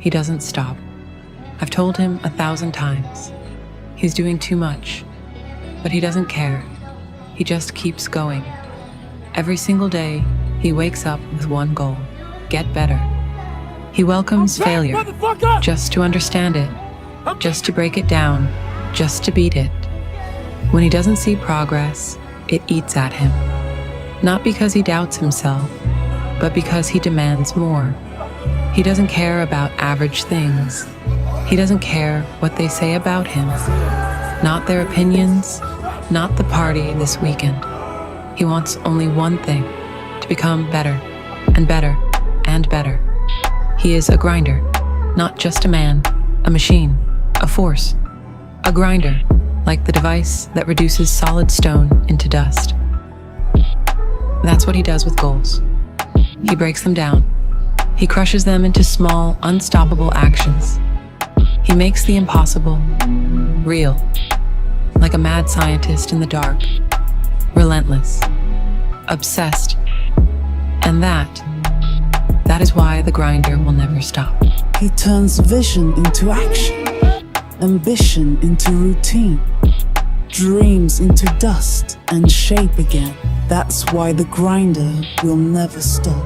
he doesn't stop. I've told him 1,000 times. He's doing too much, but he doesn't care. He just keeps going. Every single day, he wakes up with one goal: get better. He welcomes failure, just to understand it, just to break it down, just to beat it. When he doesn't see progress, it eats at him. Not because he doubts himself, but because he demands more. He doesn't care about average things. He doesn't care what they say about him. Not their opinions, not the party this weekend. He wants only one thing: to become better and better and better. He is a grinder, not just a man, a machine, a force. A grinder, like the device that reduces solid stone into dust. That's what he does with goals. He breaks them down. He crushes them into small, unstoppable actions. He makes the impossible real, like a mad scientist in the dark, relentless, obsessed. And that is why the grinder will never stop. He turns vision into action, ambition into routine, dreams into dust and shape again. That's why the grinder will never stop.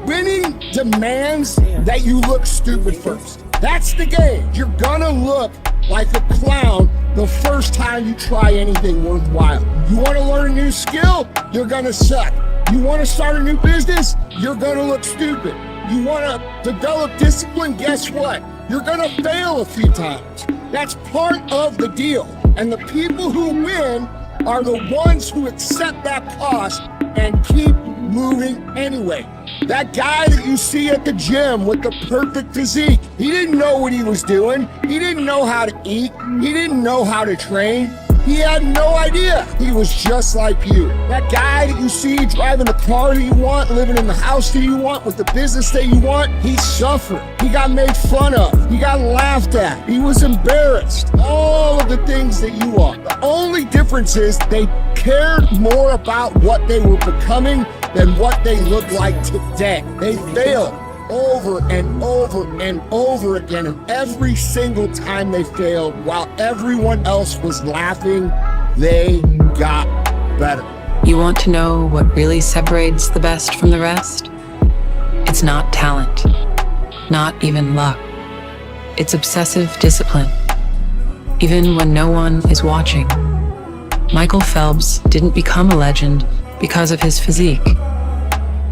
Winning demands that you look stupid first. That's the game. You're gonna look like a clown the first time you try anything worthwhile. You wanna learn a new skill? You're gonna suck. You wanna start a new business? You're gonna look stupid. You wanna develop discipline? Guess what? You're gonna fail a few times. That's part of the deal. And the people who win are the ones who accept that cost and keep moving anyway. That guy that you see at the gym with the perfect physique, he didn't know what he was doing. He didn't know how to eat. He didn't know how to train. He had no idea. He was just like you. That guy that you see driving the car that you want, living in the house that you want, with the business that you want, he suffered. He got made fun of. He got laughed at. He was embarrassed. All of the things that you are. The only difference is they cared more about what they were becoming than what they look like today. They failed over and over and over again, and every single time they failed, while everyone else was laughing, they got better. You want to know what really separates the best from the rest? It's not talent, not even luck. It's obsessive discipline, even when no one is watching. Michael Phelps didn't become a legend because of his physique.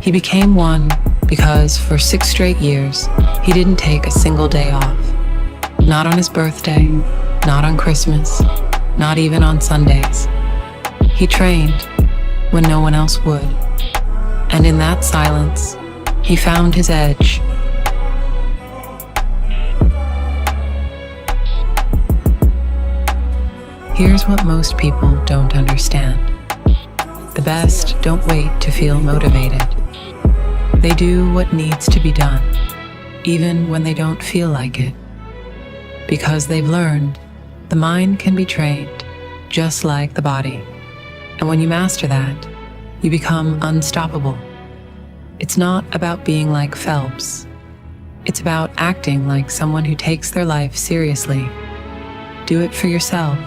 He became one because for 6 straight years, he didn't take a single day off. Not on his birthday, not on Christmas, not even on Sundays. He trained when no one else would. And in that silence, he found his edge. Here's what most people don't understand. The best don't wait to feel motivated. They do what needs to be done, even when they don't feel like it. Because they've learned the mind can be trained just like the body. And when you master that, you become unstoppable. It's not about being like Phelps. It's about acting like someone who takes their life seriously. Do it for yourself.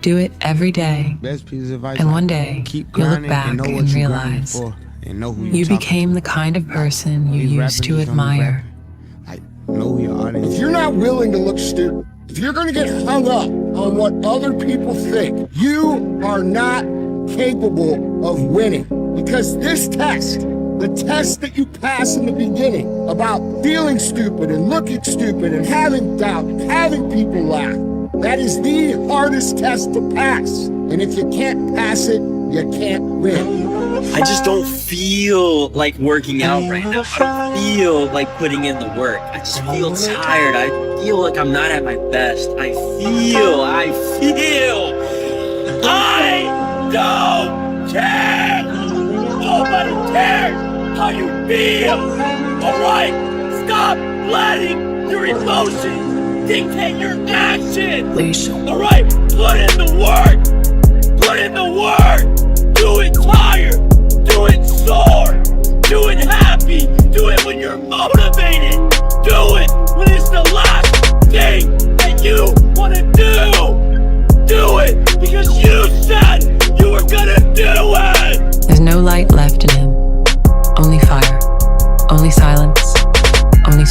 Do it every day. And one day, you'll look back and realize you became the kind of person you used to admire. If you're not willing to look stupid, if you're going to get hung up on what other people think, you are not capable of winning. Because this test, the test that you pass in the beginning about feeling stupid and looking stupid and having doubt, having people laugh, that is the hardest test to pass. And if you can't pass it, you can't win. I just don't feel like working out right now. I don't feel like putting in the work. I just feel tired. I feel like I'm not at my best. I feel I don't care. Nobody cares how you feel. Alright, stop letting your emotions dictate your actions. Alright, put in the work. Put in the work. Do it tired. Do it sore. Do it happy. Do it when you're motivated. Do it when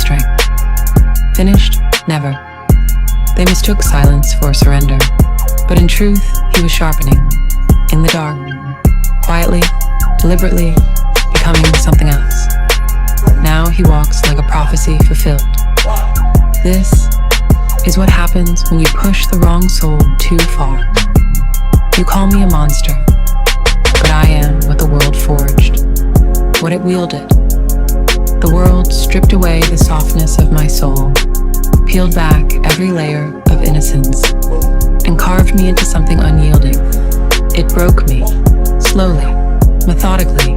strength. Finished? Never. They mistook silence for surrender, but in truth, he was sharpening, in the dark, quietly, deliberately, becoming something else. Now he walks like a prophecy fulfilled. This is what happens when you push the wrong soul too far. You call me a monster, but I am what the world forged, what it wielded. The world stripped away the softness of my soul, peeled back every layer of innocence, and carved me into something unyielding. It broke me, slowly, methodically,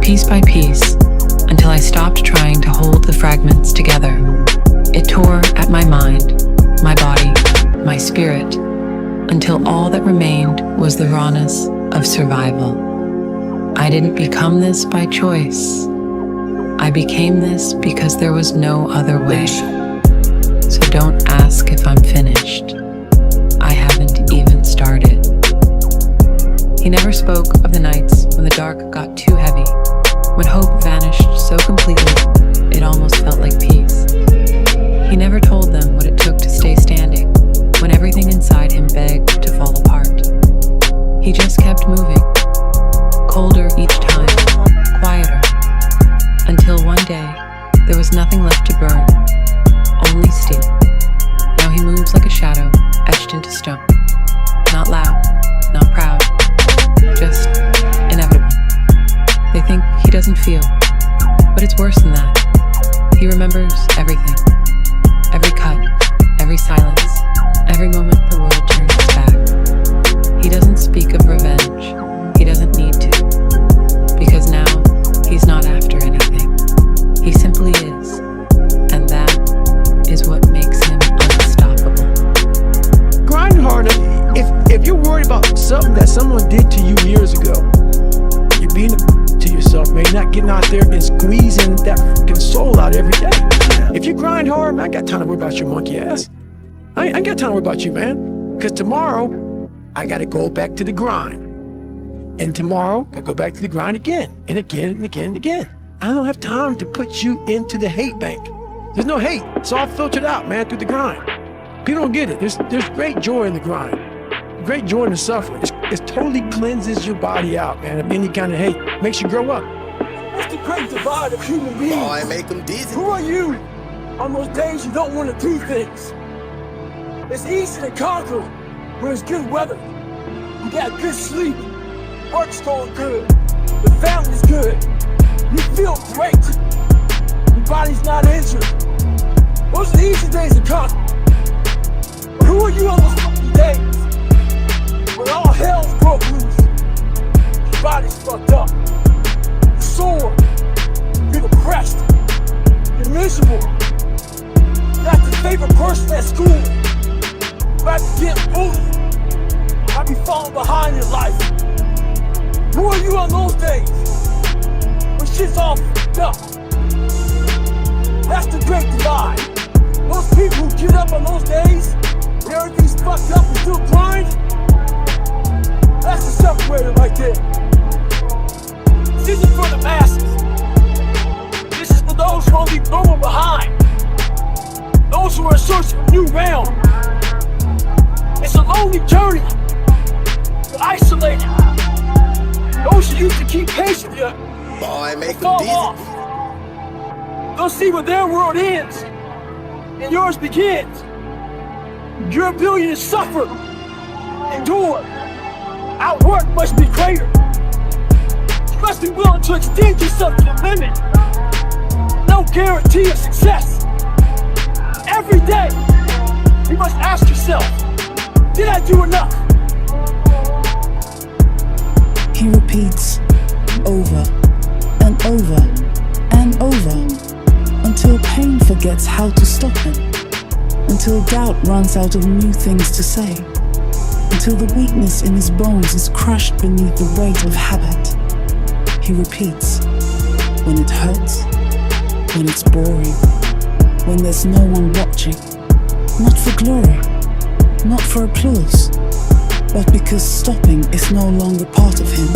piece by piece, until I stopped trying to hold the fragments together. It tore at my mind, my body, my spirit, until all that remained was the rawness of survival. I didn't become this by choice. I became this because there was no other way. So don't ask if I'm finished. I haven't even started. He never spoke of the nights when the dark got too heavy, when hope vanished so completely it almost felt like peace. He never told them what it took to stay standing when everything inside him begged to fall apart. He just kept moving, colder each time, quieter, until one day there was nothing left to burn, only steel. Now he moves like a shadow etched into stone, not loud, not proud, just inevitable. They think he doesn't feel, but it's worse than that. He remembers everything, every cut, every silence, every moment the world turns its back. He doesn't speak of revenge, he doesn't need to, because now he's not after anything. He simply is, and that is what makes him unstoppable. Grind harder. If you're worried about something that someone did to you years ago, you're being to yourself, man. You're not getting out there and squeezing that freaking soul out every day. If you grind hard, man, I got time to worry about your monkey ass. I ain't got time to worry about you, man. Because tomorrow, I got to go back to the grind. And tomorrow, I go back to the grind again, and again, and again, and again. I don't have time to put you into the hate bank. There's no hate. It's all filtered out, man, through the grind. People don't get it. There's great joy in the grind. Great joy in the suffering. It totally cleanses your body out, man, of any kind of hate. Makes you grow up. What's the great divide of human beings? Oh, I make them dizzy. Who are you on those days you don't want to do things? It's easy to conquer when it's good weather. You got good sleep, work's going good, the family's good, you feel great, your body's not injured. Those are the easy days to conquer. But who are you on those fucking days when all hell's broke loose? Your body's fucked up, you're sore, you're depressed, you're miserable. You're not the favorite person at school. You might be getting bullied. You might be falling behind in life. Who are you on those days when shit's all fucked up? That's the great divide. Those people who get up on those days when everything's fucked up and still grind, that's the separator right there. This isn't for the masses. This is for those who won't leave no one behind. Those who are searching for a new realm. It's a lonely journey. You're isolated. Those who used to keep pace with you Boy, make them fall dizzy. off. They'll see where their world ends and yours begins. Your ability to suffer, endure, outwork must be greater. You must be willing to extend yourself to the limit. No guarantee of success. Every day, you must ask yourself, did I do enough? He repeats over and over and over until pain forgets how to stop him, until doubt runs out of new things to say, until the weakness in his bones is crushed beneath the weight of habit. He repeats when it hurts, when it's boring, when there's no one watching, not for glory, not for applause, but because stopping is no longer part of him.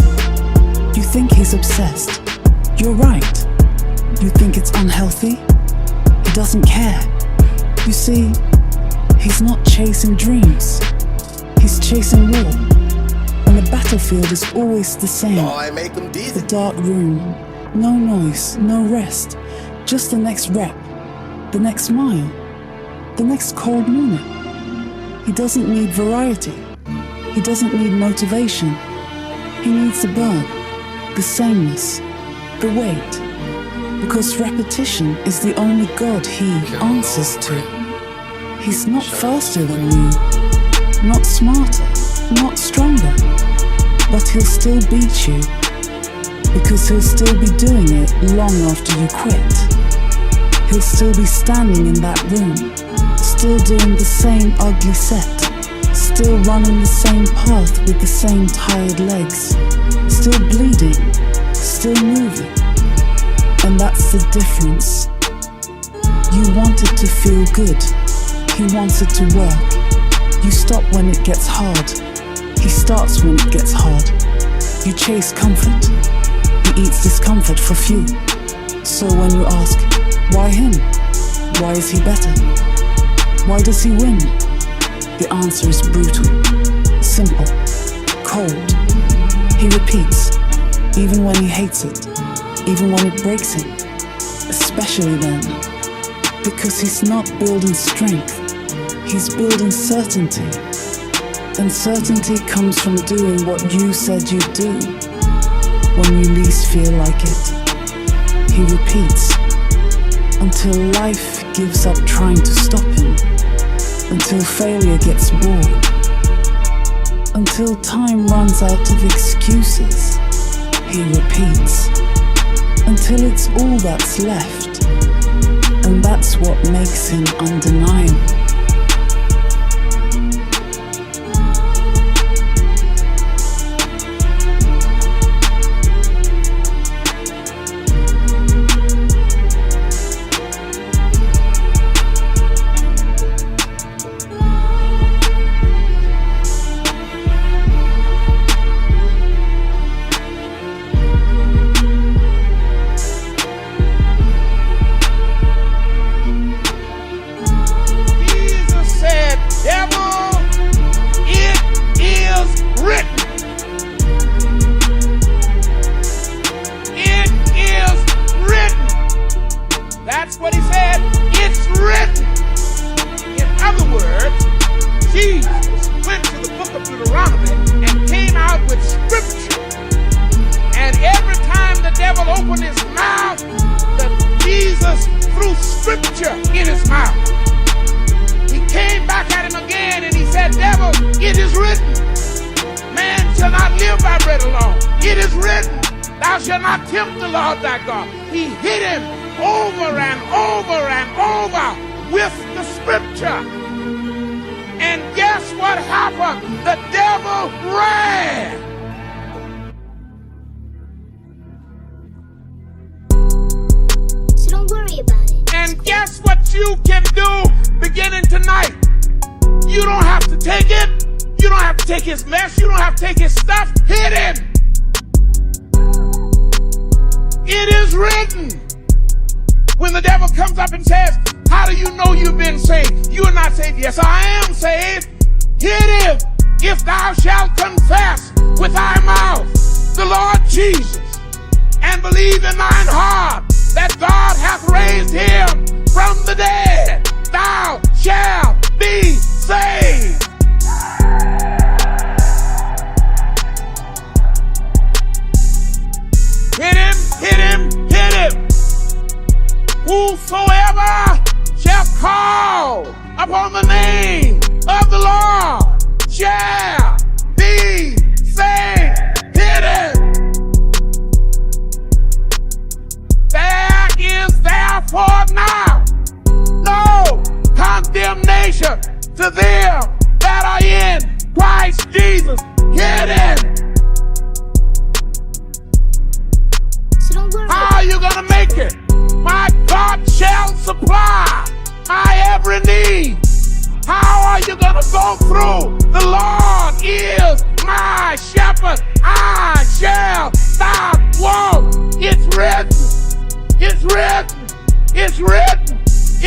You think he's obsessed. You're right. You think it's unhealthy. He doesn't care. You see, he's not chasing dreams. He's chasing war. And the battlefield is always the same. Oh, I make them dizzy. The dark room. No noise, no rest. Just the next rep. The next mile. The next cold morning. He doesn't need variety. He doesn't need motivation. He needs the burn, the sameness, the weight. Because repetition is the only God he answers to. He's not faster than you, not smarter, not stronger. But he'll still beat you, because he'll still be doing it long after you quit. He'll still be standing in that room, still doing the same ugly set, still running the same path with the same tired legs, still bleeding, still moving. And that's the difference. You want it to feel good. He wants it to work. You stop when it gets hard. He starts when it gets hard. You chase comfort. He eats discomfort for fuel. So when you ask, why him? Why is he better? Why does he win? The answer is brutal, simple, cold. He repeats, even when he hates it, even when it breaks him, especially then, because he's not building strength, he's building certainty. And certainty comes from doing what you said you'd do, when you least feel like it. He repeats, until life gives up trying to stop him, until failure gets bored, until time runs out of excuses. He repeats, until it's all that's left, and that's what makes him undeniable.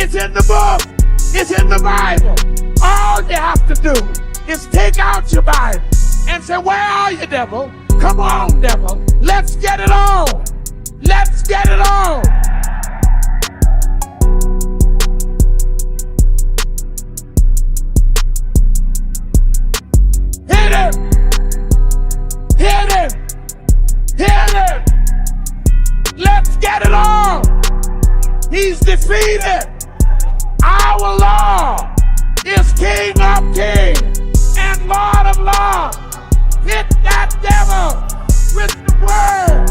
It's in the book. It's in the Bible. All you have to do is take out your Bible and say, where are you, devil? Come on, devil. Let's get it on. Let's get it on. Hit him. Hit him. Hit him. Let's get it on. He's defeated. Our Lord is King of Kings and Lord of Lords. Hit that devil with the word.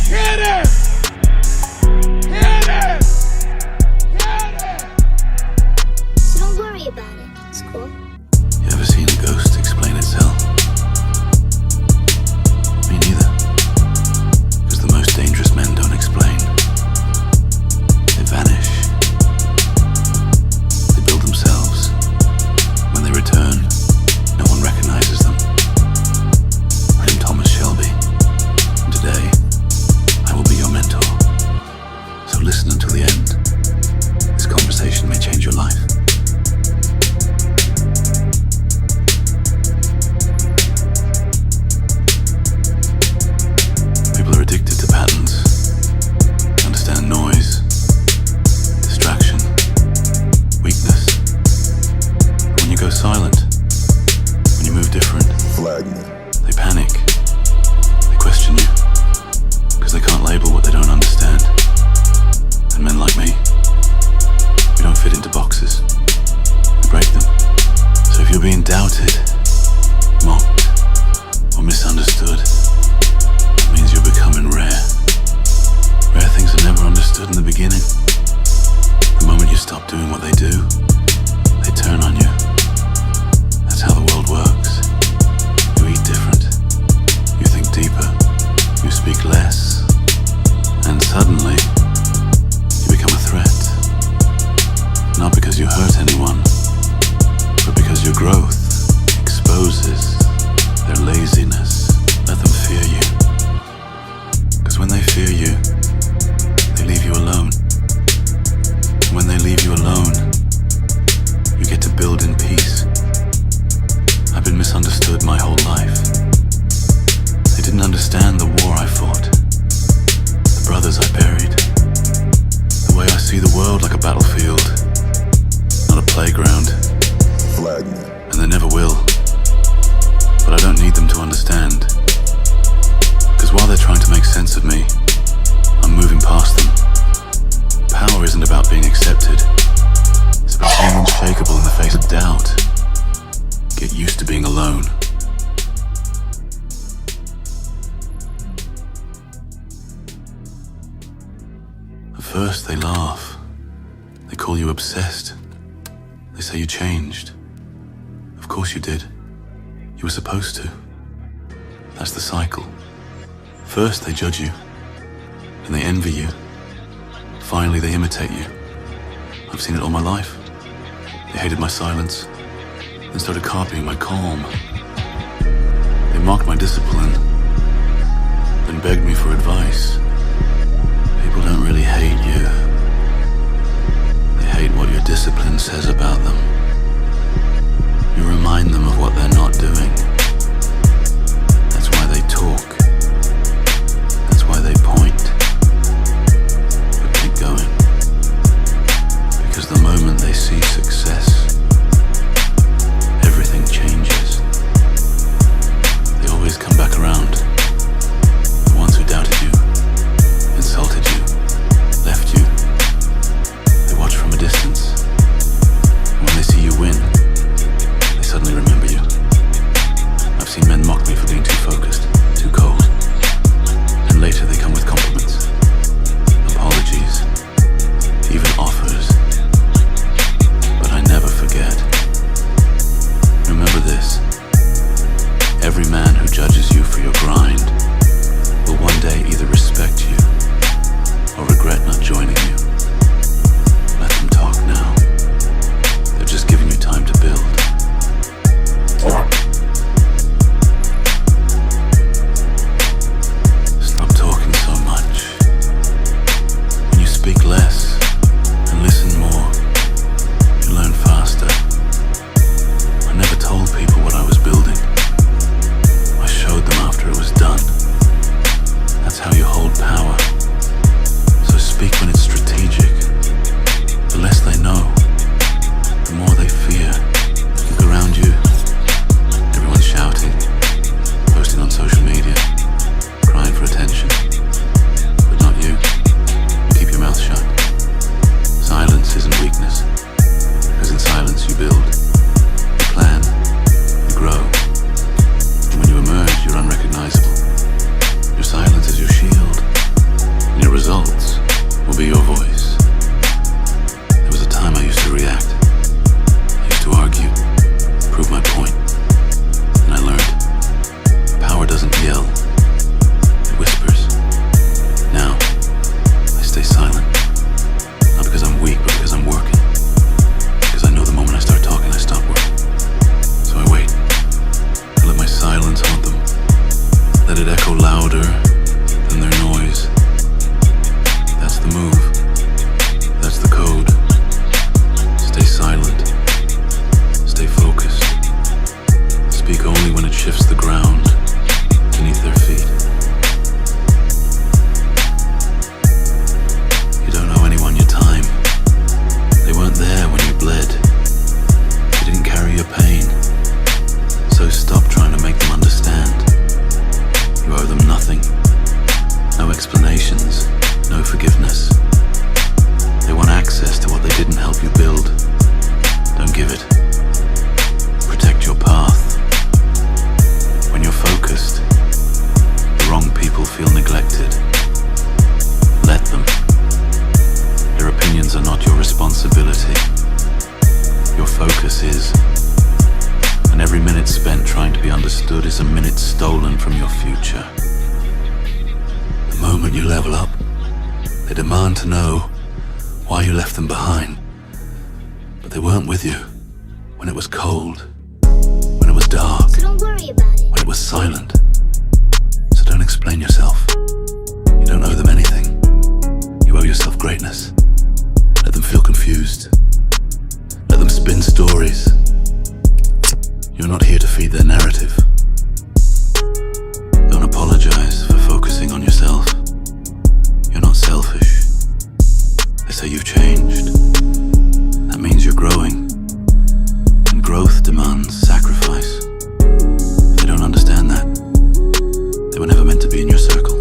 Hit him. Hit him. Hit him. So don't worry about it. It's cool. You ever seen a ghost explain itself? Me neither. Because the most dangerous men don't explain. They vanish. They build themselves. When they return, no one recognizes them. I'm Thomas Shelby. And today, I will be your mentor. So listen until the end. This conversation may change your life. People are addicted to patterns. Understand noise, distraction, weakness. When you go silent, when you move different, they panic. They question you. Because they can't label what they don't understand. And men like me, we don't fit into boxes. We break them. So if you're being doubted, mocked, or misunderstood, it means you're becoming rare. Rare things are never understood in the beginning. The moment you stop doing what they do, they turn on you. That's how the world works. You eat different. You think deeper. You speak less. And suddenly, you become a threat. Not because you hurt anyone, but because your growth exposes their laziness. Let them fear you. Because when they fear you, they leave you alone. And when they leave you alone, you get to build in peace. I've been misunderstood my whole life. They didn't understand the war I fought, the brothers I buried, the way I see the world like a battlefield, not a playground. And they never will. But I don't need them to understand. Because while they're trying to make sense of me, I'm moving past them. Power isn't about being accepted. It's about being unshakable in the face of doubt. Get used to being alone. At first they laugh. They call you obsessed. They say you changed. Of course you did. You were supposed to. That's the cycle. First they judge you. Then they envy you. Finally they imitate you. I've seen it all my life. They hated my silence, then started copying my calm. They mocked my discipline, then begged me for advice. People don't really hate you. They hate what your discipline says about them. You remind them of what they're not doing. That's why they talk. That's why they point. But keep going. Because the moment they see success, everything changes. They always come back around. The ones who doubted you, insulted you, left you. They watch from a distance. And when they see you win, they suddenly remember you. I've seen men mock me for being too focused, too cold. And later they come with compliments, apologies, even offers. But I never forget. Remember this. Every man who judges you for your grind will one day either respect you or regret not joining you. Let them talk now. They're just giving you time to build. echo louder than their noise. That's the move. That's the code. Stay silent. Stay focused. Speak only when it shifts the ground beneath their feet. You don't owe anyone your time. They weren't there when you bled. They didn't carry your pain. So stop trying to make them understand. You owe them nothing. No explanations. No forgiveness. They want access to what they didn't help you build. Don't give it. Protect your path. When you're focused, the wrong people feel neglected. Let them. Their opinions are not your responsibility. Your focus is. And every minute spent trying to be understood is a minute stolen from your future. The moment you level up, they demand to know why you left them behind. But they weren't with you when it was cold, when it was dark, So don't worry about it. when it was silent. So don't explain yourself. You don't owe them anything. You owe yourself greatness. Let them feel confused. Let them spin stories. You're not here to feed their narrative. Don't apologize for focusing on yourself. You're not selfish. They say you've changed. That means you're growing. And growth demands sacrifice. If they don't understand that, they were never meant to be in your circle.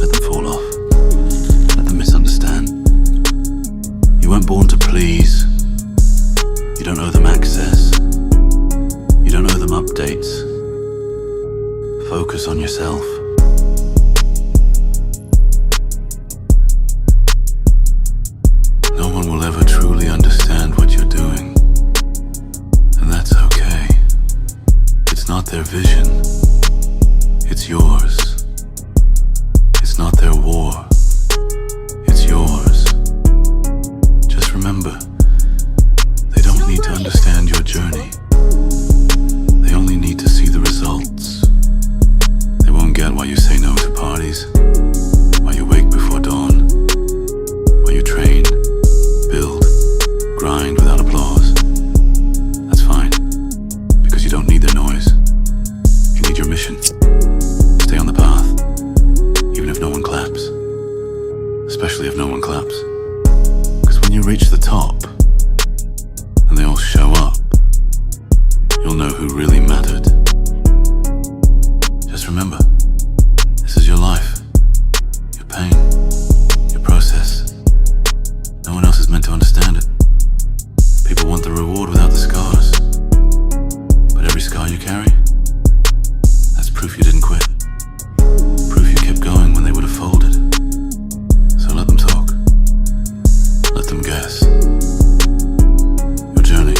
Let them fall off. Let them misunderstand. You weren't born to please. You don't owe them access. You don't owe them updates. Focus on yourself. No one will ever truly understand what you're doing. And that's okay. It's not their vision. It's yours. It's not their war. It's yours. Just remember, they don't need to understand your journey. They only need to see the results. They won't get why you say no to parties, why you wake before dawn, why you train, build, grind without applause. That's fine, because you don't need their noise. You need your mission. Stay on the path, even if no one claps. Especially if no one claps. Because when you reach the top, and they all show up, you'll know who really mattered. Just remember, this is your life, your pain, your process. No one else is meant to understand it. People want the reward without the scars. But every scar you carry, that's proof you didn't quit. Proof you kept going when they would have folded. So let them talk. Let them guess. Your journey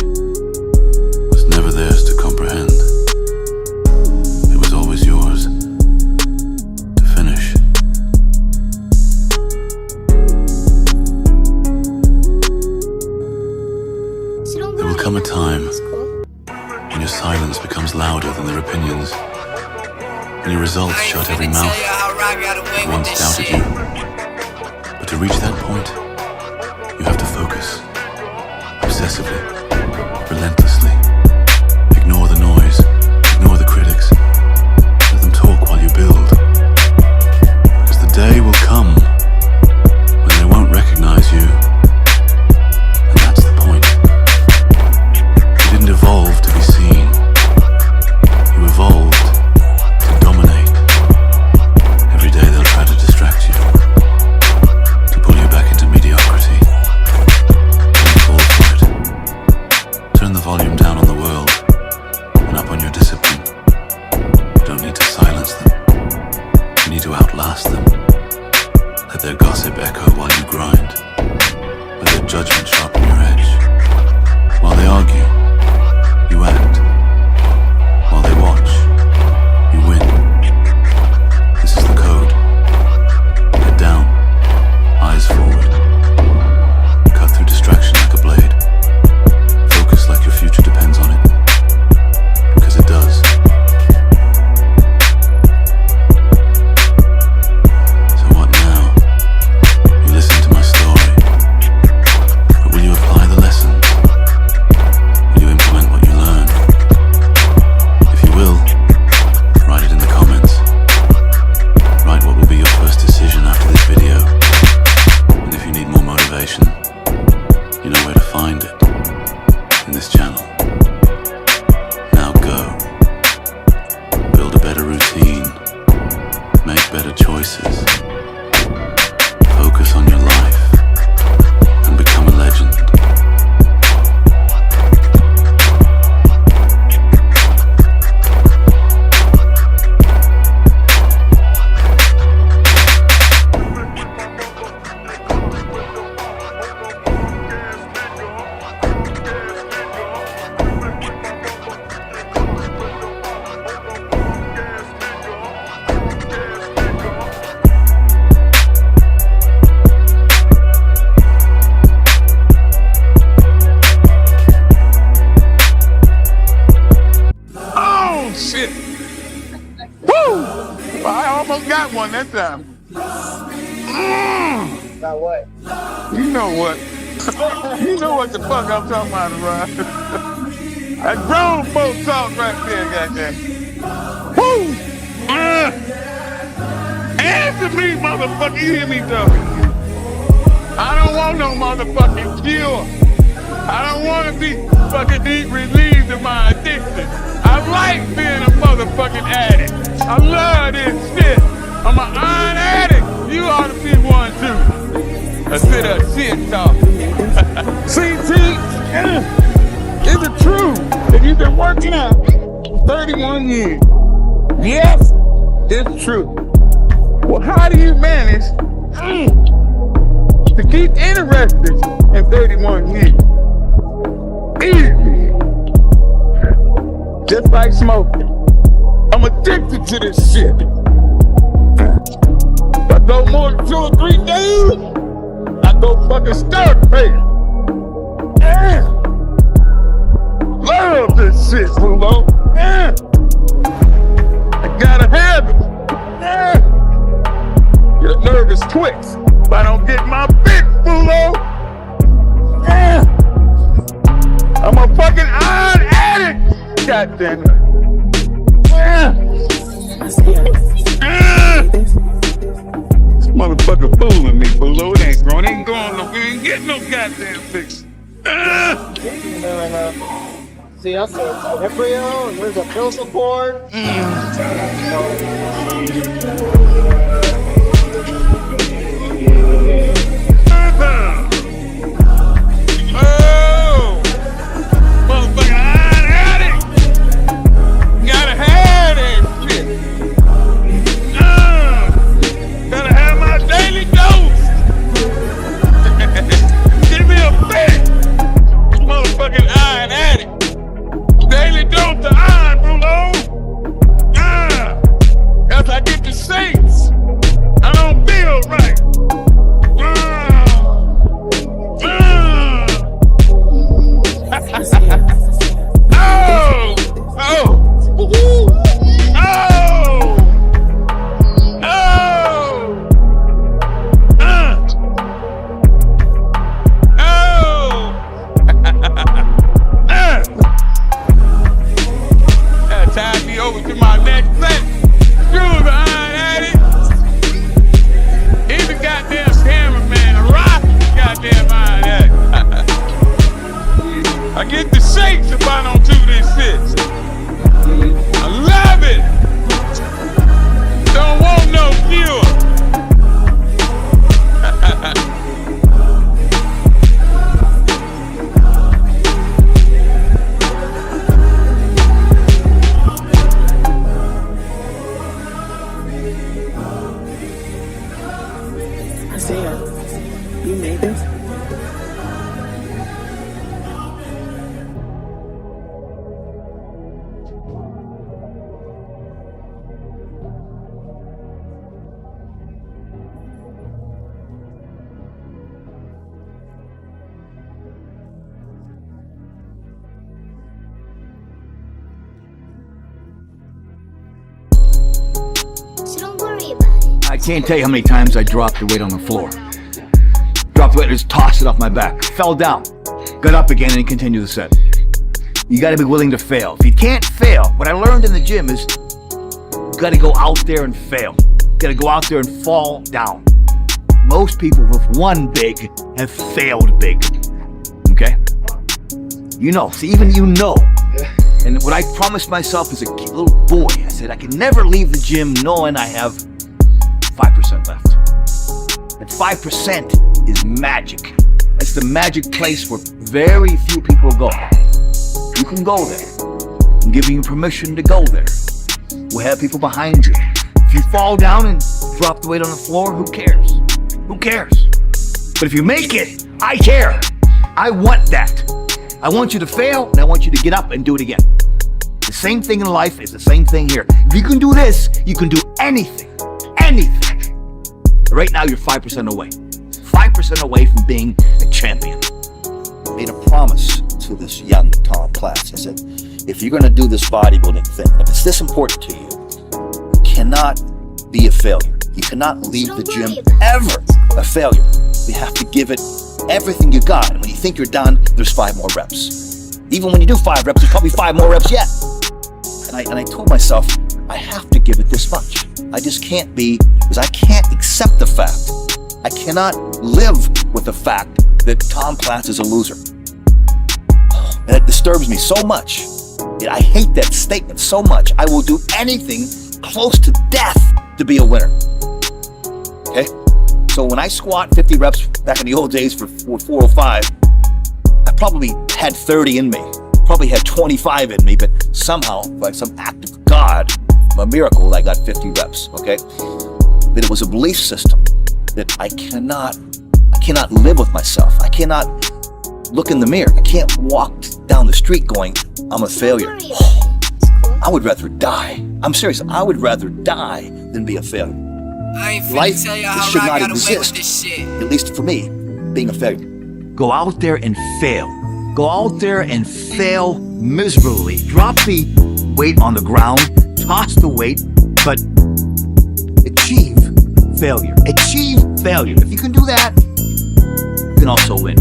was never theirs to comprehend. It was always yours to finish. So don't There will worry come a about it. time It's cool. when your silence becomes louder than their opinions. When your results shut every mouth that once doubted you. But to reach that point, you have to focus. Obsessively. Relentlessly. Ignore the noise. Ignore the critics. Let them talk while you build. Because the day will come when they won't recognize you. And that's the point. You didn't evolve to be seen. You evolved to dominate. Every day they'll try to distract you. To pull you back into mediocrity. Don't fall for it. routine. Make better choices. Focus on your life and become a legend. Shit. Woo! I almost got one that time. Got what? You know what? You know what the fuck I'm talking about, right? That grown folk talk right there, goddamn. Woo! Answer me, motherfucker. You hear me talking? I don't want no motherfucking cure. I don't want to be fucking relieved of my addiction. I like being a motherfucking addict. I love this shit. I'm an iron addict. You ought to be one too. I sit up shit talk. CT, is it true that you've been working out for 31 years? Yes, it's true. Well, how do you manage to keep interested in 31 years? Easy. Just like smoking. I'm addicted to this shit. If I go more than 2 or 3 days, I go fucking start paying. Love this shit, Dlow. I gotta have it. Get a nervous twitch if I don't get my fix, Dlow. I'm a fucking iron addict. God damn it. This motherfucker fooling me, Dlow. It ain't grown. It ain't going no. We ain't getting no goddamn fix. See, that's an embryo, and there's a pill support. I get the shakes if I don't do this shit. I love it. Don't want no cure. Isaiah, you made this? So don't worry about it. I can't tell you how many times I dropped the weight on the floor. Dropped the weight and just tossed it off my back. Fell down. Got up again and continued the set. You gotta be willing to fail. If you can't fail, what I learned in the gym is you gotta go out there and fail. You gotta go out there and fall down. Most people with won big have failed big. Okay? You know, see, even you know. And what I promised myself as a little boy, I said I can never leave the gym knowing I have 5% left. That 5% is magic. It's the magic place where very few people go. You can go there. I'm giving you permission to go there. We'll have people behind you. If you fall down and drop the weight on the floor, who cares? Who cares? But if you make it, I care. I want that. I want you to fail, and I want you to get up and do it again. The same thing in life is the same thing here. If you can do this, you can do anything. Anything. Right now, you're 5% away. 5% away from being a champion. I made a promise to this young Tom Platz. I said, if you're going to do this bodybuilding thing, if it's this important to you, you cannot be a failure. You cannot leave the gym ever a failure. You have to give it everything you got. And when you think you're done, there's 5 more reps. Even when you do 5 reps, there's probably 5 more reps yet. And I told myself, I have to give it this much. I just can't be, because I can't accept the fact. I cannot live with the fact that Tom Platz is a loser. And it disturbs me so much. I hate that statement so much. I will do anything close to death to be a winner. Okay? So when I squat 50 reps back in the old days for 405, I probably had 30 in me. Probably had 25 in me, but somehow, by some act of God, a miracle, I got 50 reps, okay? But it was a belief system that I cannot live with myself. I cannot look in the mirror. I can't walk down the street going, I'm a failure. I would rather die. I'm serious. I would rather die than be a failure. Life should not exist, at least for me, being a failure. Go out there and fail. Go out there and fail miserably. Drop the weight on the ground, toss the weight, but achieve failure. Achieve failure. If you can do that, you can also win.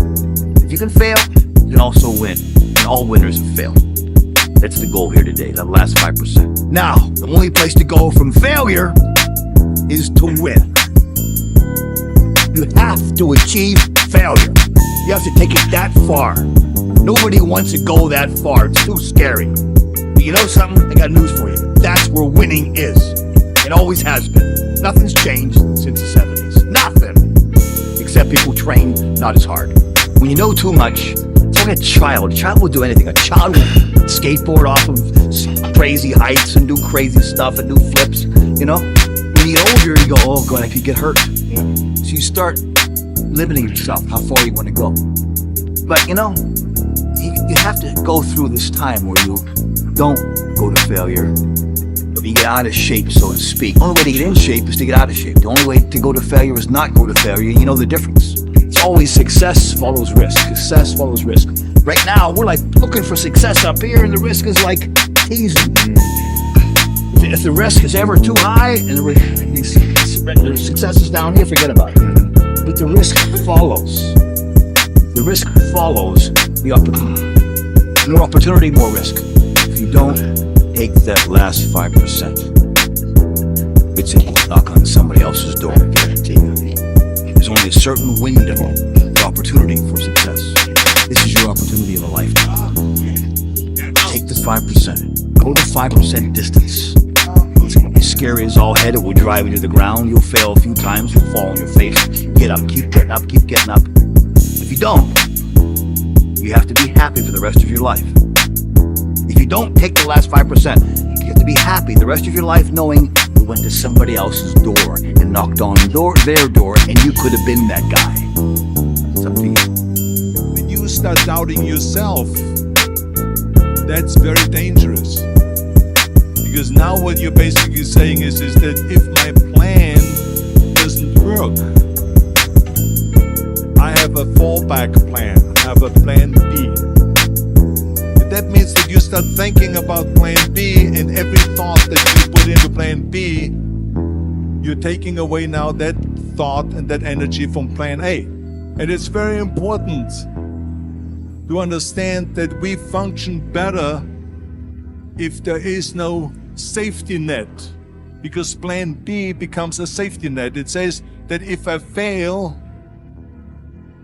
If you can fail, you can also win. And all winners have failed. That's the goal here today, that last 5%. Now, the only place to go from failure is to win. You have to achieve failure. You have to take it that far. Nobody wants to go that far. It's too scary. But you know something? I got news for you. That's where winning is. It always has been. Nothing's changed since the 70s. Nothing. Except people train not as hard. When you know too much, it's like a child. A child will do anything. A child will skateboard off of crazy heights and do crazy stuff and do flips, you know? When you get older, you go, oh God, I could get hurt. So you start limiting yourself, how far you want to go. But you know, you have to go through this time where you don't go to failure, but you get out of shape, so to speak. The only way to get in shape is to get out of shape. The only way to go to failure is not go to failure. You know the difference. It's always success follows risk. Success follows risk. Right now, we're like looking for success up here, and the risk is like teasing. If the risk is ever too high and the success is down here, forget about it. But the risk follows. The risk follows the opportunity. More opportunity, more risk. If you don't take that last 5%, it's a knock on somebody else's door, I guarantee you. There's only a certain window of opportunity for success. This is your opportunity of a lifetime. Take the 5%. Go the 5% distance. It's going to be scary as all head. It will drive you to the ground. You'll fail a few times. You'll fall on your face. Get up. Keep getting up. Keep getting up. If you don't, you have to be happy for the rest of your life. If you don't take the last 5%, you have to be happy the rest of your life knowing you went to somebody else's door and knocked on their door, and you could have been that guy. It's up to you. When you start doubting yourself, that's very dangerous. Because now what you're basically saying is that if my plan doesn't work, I have a fallback plan, I have a plan B. And that means that you start thinking about plan B, and every thought that you put into plan B, you're taking away now that thought and that energy from plan A. And it's very important to understand that we function better if there is no safety net, because plan B becomes a safety net. It says that if I fail,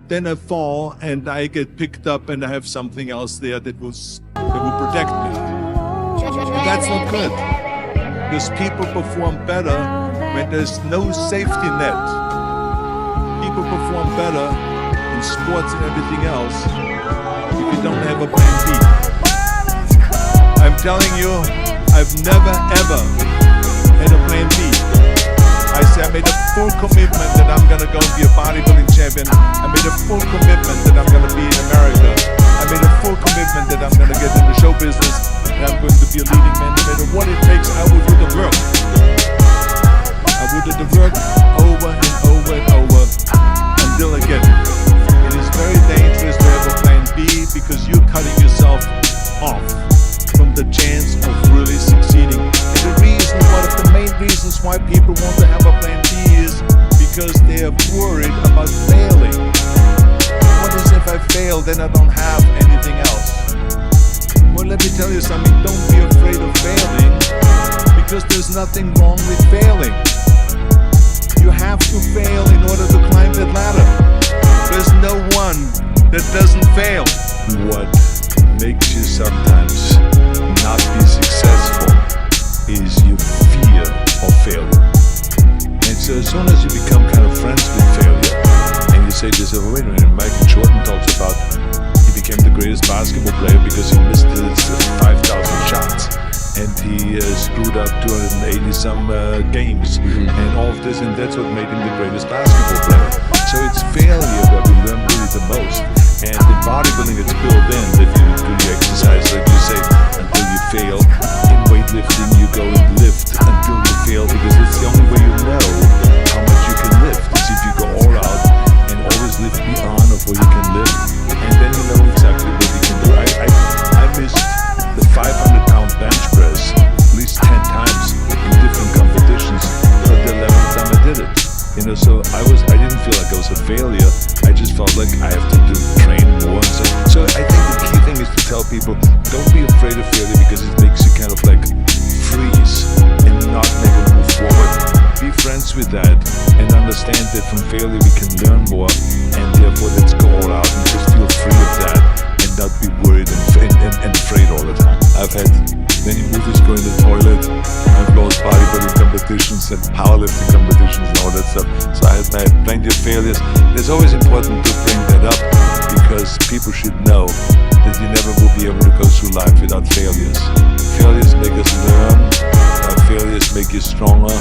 then I fall and I get picked up and I have something else there that will protect me. that's not good. Because people perform better when there's no safety net. People perform better in sports and everything else if you don't have a plan B. I'm telling you, I've never ever had a plan B. I said I made a full commitment that I'm gonna go and be a bodybuilding champion. I made a full commitment that I'm gonna be in America. I made a full commitment that I'm gonna get in the show business and I'm going to be a leading man. No matter what it takes, I will do the work. I will do the work over and over and over until I get it. It is very dangerous to have a plan B because you're cutting yourself off from the chance of really succeeding. And the reason, one of the main reasons why people want to have a plan B is because they are worried about failing. What is if I fail, then I don't have anything else? Well, let me tell you something, don't be afraid of failing, because there's nothing wrong with failing. You have to fail in order to climb that ladder. There's no one that doesn't fail. What makes you sometimes not be successful is your fear of failure. And so as soon as you become kind of friends with failure, and you say to yourself, wait a minute, Michael Jordan talks about he became the greatest basketball player because he missed 5,000 shots. And he screwed up 280 some games and all of this, and that's what made him the greatest basketball player. So it's failure that we learn really the most. And in bodybuilding, it's built in that you do the exercise, like you say, until you fail. In weightlifting, you go and lift until you fail, because it's the only way you know how much you can lift. Is if you go all out and always lift beyond of what you can lift, and then you know exactly what you can do. I missed the 500-pound bench press at least 10 times in different competitions, but the 11th time I did it. You know, so I didn't feel like I was a failure. I just felt like I have to train more. So I think the key thing is to tell people, don't be afraid of failure, because it makes you kind of like freeze and not make a move forward. Be friends with that and understand that from failure we can learn more, and therefore let's go all out and just feel free of that and not be worried and afraid all the time. I've had many movies go in the toilet. I've lost bodybuilding competitions and powerlifting competitions and all that stuff. So I had plenty of failures. It's always important to bring that up, because people should know that you never will be able to go through life without failures. Failures make us learn. Failures make you stronger.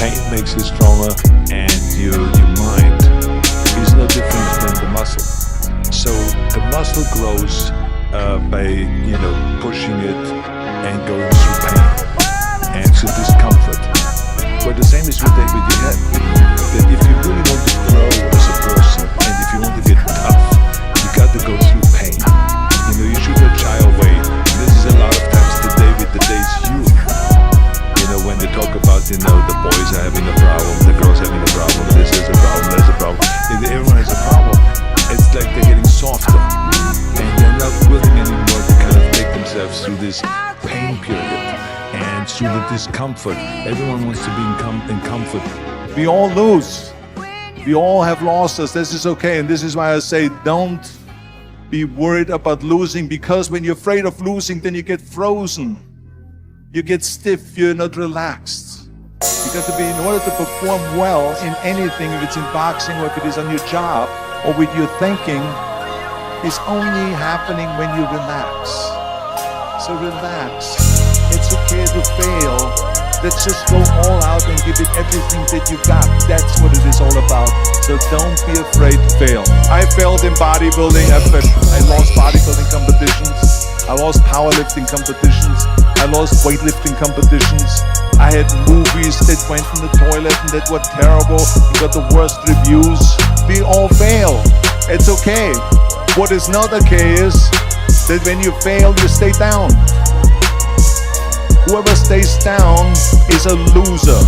Pain makes you stronger, and your mind is no different than the muscle. So the muscle grows by pushing it and going through pain and through discomfort. But the same is with your head. That if you really want to grow as a person, and if you want to get tough, you got to go through pain. You should not shy away. And this is a lot of times today with today's youth. When they talk about, the boys are having a problem, the girls having a problem, this is a problem, there's a problem. Everyone has a problem. It's like they're getting softer, and they're not willing anymore to kind of take themselves through this pain period and through the discomfort. Everyone wants to be in comfort. We all lose. We all have losses. This is okay, and this is why I say don't be worried about losing, because when you're afraid of losing, then you get frozen. You get stiff, you're not relaxed. Because in order to perform well in anything, if it's in boxing or if it is on your job or with your thinking, is only happening when you relax. So relax. It's okay to fail. Let's just go all out and give it everything that you got. That's what it is all about. So don't be afraid to fail. I failed in bodybuilding. I lost bodybuilding competitions. I lost powerlifting competitions. I lost weightlifting competitions. I had movies that went in the toilet and that were terrible and got the worst reviews. We all fail. It's okay. What is not okay is that when you fail, you stay down. Whoever stays down is a loser.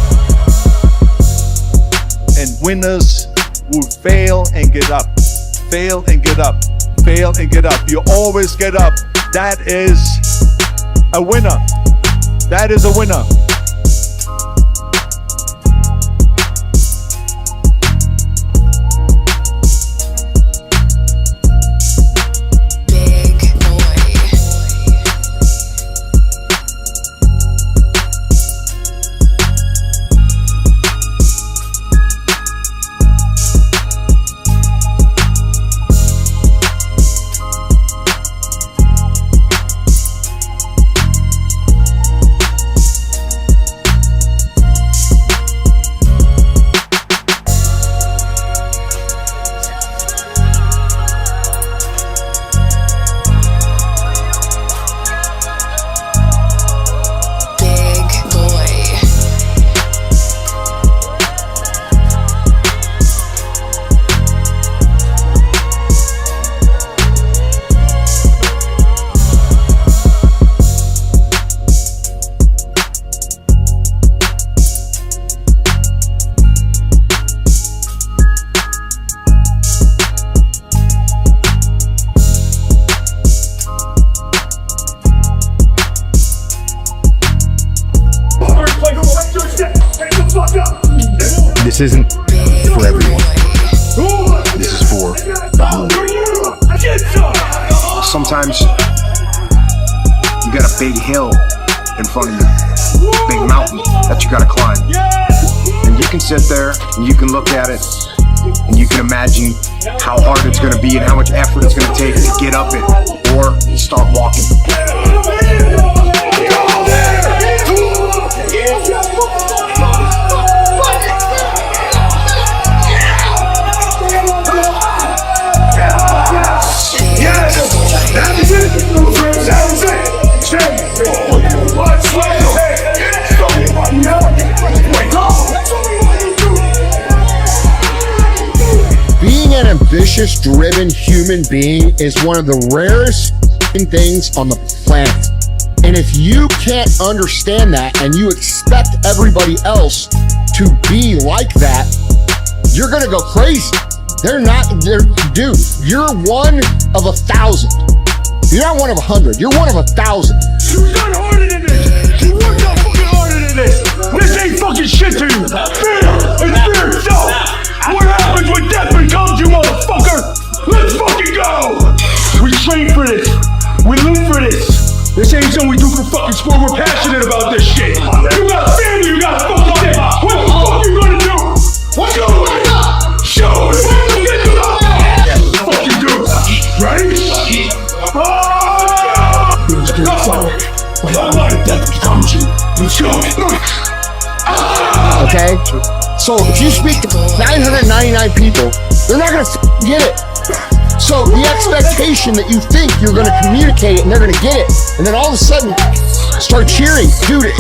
And winners will fail and get up. Fail and get up. Fail and get up. You always get up. That is a winner. That is a winner. isn't for everyone. This is for the hungry. Sometimes you got a big hill in front of you, big mountain that you gotta climb. And you can sit there and you can look at it and you can imagine how hard it's gonna be and how much effort it's gonna take to get up it or start walking. Being an ambitious, driven human being is one of the rarest things on the planet. And if you can't understand that and you expect everybody else to be like that, you're gonna go crazy. Dude, you're one of 1,000. You're not one of 100, you're one of 1,000. You got harder than this. You worked out fucking harder than this. This ain't fucking shit to you. Fear, it's fear itself. What happens when death becomes you, motherfucker? Let's fucking go. We train for this. We live for this. This ain't something we do for fucking sport. We're passionate about this shit. You got a family, you got a fucking thing. What the fuck you gonna do? What you gonna do? Show it. Fucking do. Ready? Okay? So if you speak to 999 people, they're not gonna get it. So the expectation that you think you're gonna communicate it and they're gonna get it, and then all of a sudden start cheering, dude,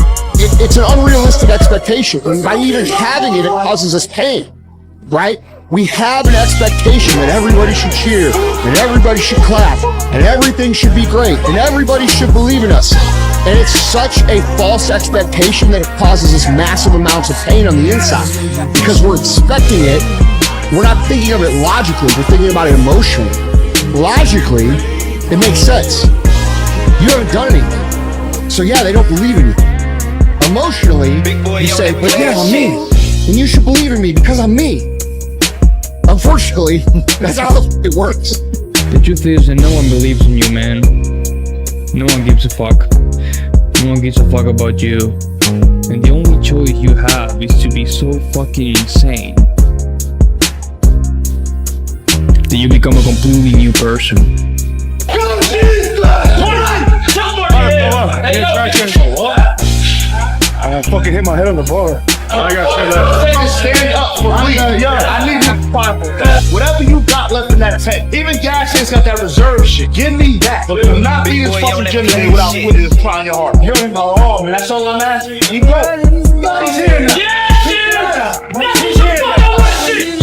it's an unrealistic expectation. And by even having it, it causes us pain, right? We have an expectation that everybody should cheer, and everybody should clap, and everything should be great, and everybody should believe in us. And it's such a false expectation that it causes us massive amounts of pain on the inside. Because we're expecting it, we're not thinking of it logically, we're thinking about it emotionally. Logically, it makes sense. You haven't done anything. So yeah, they don't believe in you. Emotionally, you say, but yeah, I'm me. And you should believe in me because I'm me. Unfortunately, that's how it works. The truth is that no one believes in you, man. No one gives a fuck. No one gives a fuck about you. And the only choice you have is to be so fucking insane that you become a completely new person. I fucking hit my head on the bar. I got shit. Stand up for me. I need you to fight for that. Whatever you got left in that tank. Even gas has got that reserve shit. Give me that. But do not be this fucking gym without winning and trying your heart. You're in my arm, man. That's all I'm asking. You go. He's here now. He's here now.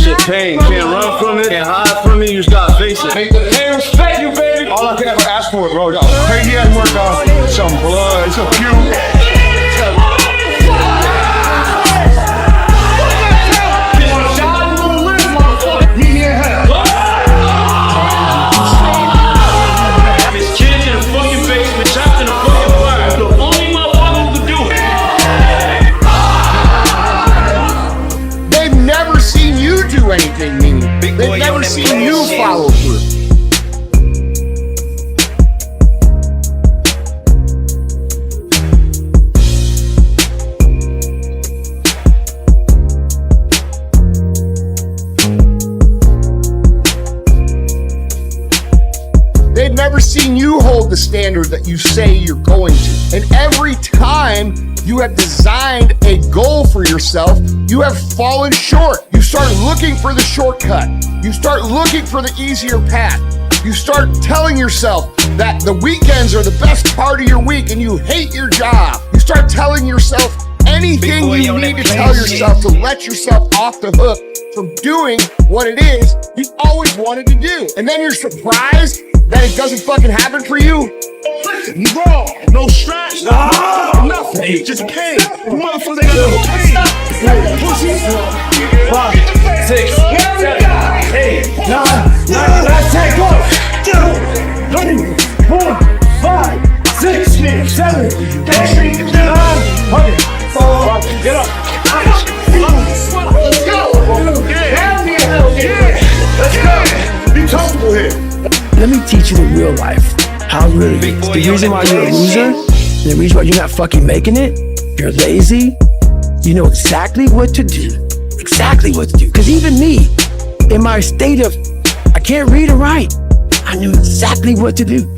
Shit pain. Can't run from it. Can't hide from it. You just gotta face it. Hey, respect you, baby. All I can ever ask for, bro. Crazy ass workout. Some blood. Some puke. Anything meaning. They've never seen you follow through. They've never seen you hold the standard that you say you're going to. And every time you have designed a goal for yourself, you have fallen short. You start looking for the shortcut. You start looking for the easier path. You start telling yourself that the weekends are the best part of your week and you hate your job. You start telling yourself anything you need to tell yourself to let yourself off the hook from doing what it is you always wanted to do. And then you're surprised that it doesn't fucking happen for you. Listen, bro, no stress, nothing, just pain. Motherfuckers ain't got no pain. Pussies. 5, 6, 7, 8, 9, let's take off. 2, 3, 4, 5, 6, 7, 8, 9, 4, get up. Let's go. ahead. Let me teach you the real life. How it really is. The reason why you're a loser, and the reason why you're not fucking making it, you're lazy, you know exactly what to do. Exactly what to do. Because even me, in my state of, I can't read or write, I knew exactly what to do.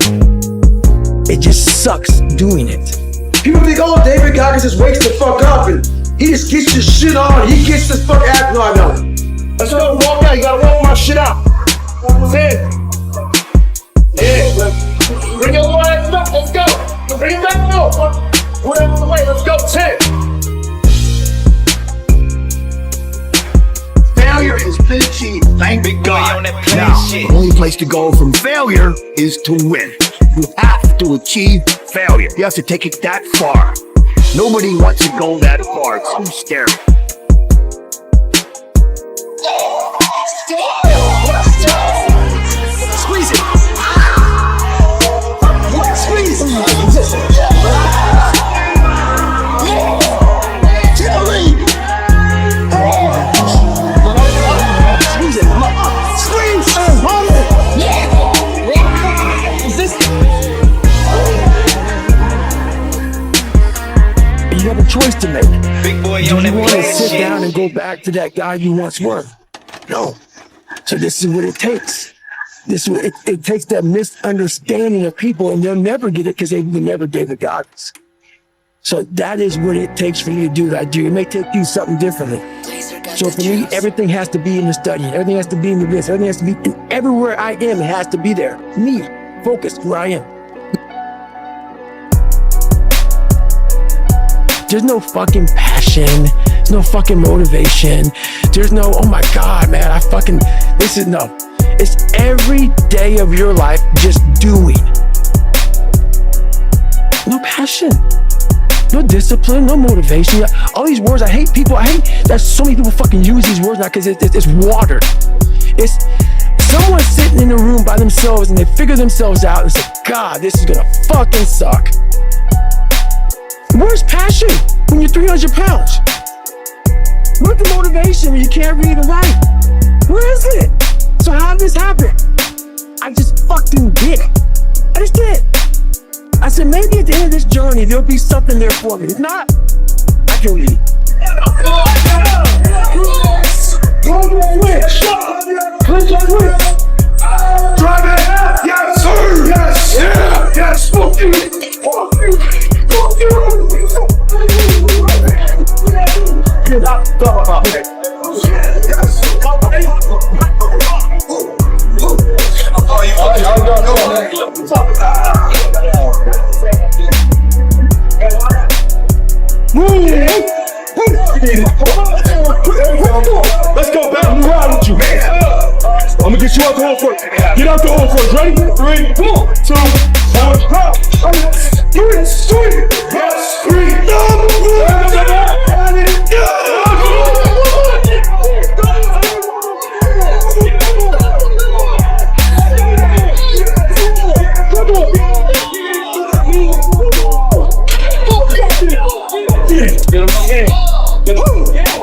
It just sucks doing it. People think, oh, David Goggins just wakes the fuck up and he just gets his shit on. He gets this fuck out. No, I know. Let's go, walk out. You gotta roll my shit out. Say it. Yeah. Bring your little ass up. Let's go. Bring it back up. Whatever the way. Let's go. Say it. Failure has been achieved. Thank God. Now, the only place to go from failure is to win. You have to achieve failure. You have to take it that far. Nobody wants to go that far. It's too scary. Squeeze it. Squeeze it. You have a choice to make. Big boy, do you want to sit down and go back to that guy you once were? No. So this is what it takes. It takes that misunderstanding of people, and they'll never get it because they never gave the guidance. So that is what it takes for you to do that. It may take you something differently. So for me, everything has to be in the study. Everything has to be in the this. Everything has to be everywhere I am. It has to be there. Me, focused where I am. There's no fucking passion. There's no fucking motivation. There's no, oh my God, man, no. It's every day of your life just doing. No passion. No discipline, no motivation. All these words, I hate that so many people fucking use these words now because it's watered. It's someone sitting in a room by themselves and they figure themselves out and say, God, this is gonna fucking suck. Where's passion when you're 300 pounds? Where's the motivation when you can't read or write? Where is it? So how did this happen? I just fucking did it. I just did. I said, maybe at the end of this journey, there'll be something there for me. If not, I can leave. Go to switch. Click on switch. Drive it. Yes, sir. Yes. Yeah. Yes. Fuck you. Fuck you. Fuck you. Get out. Talk about it. Yes. Let's go back and ride with you. I'm gonna get you out the hole first. Get out the hole first. Ready? 3, 2, 1. 3, sweet. Yes, 3.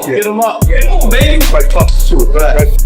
Get him up, baby. Right, talk to it. Right.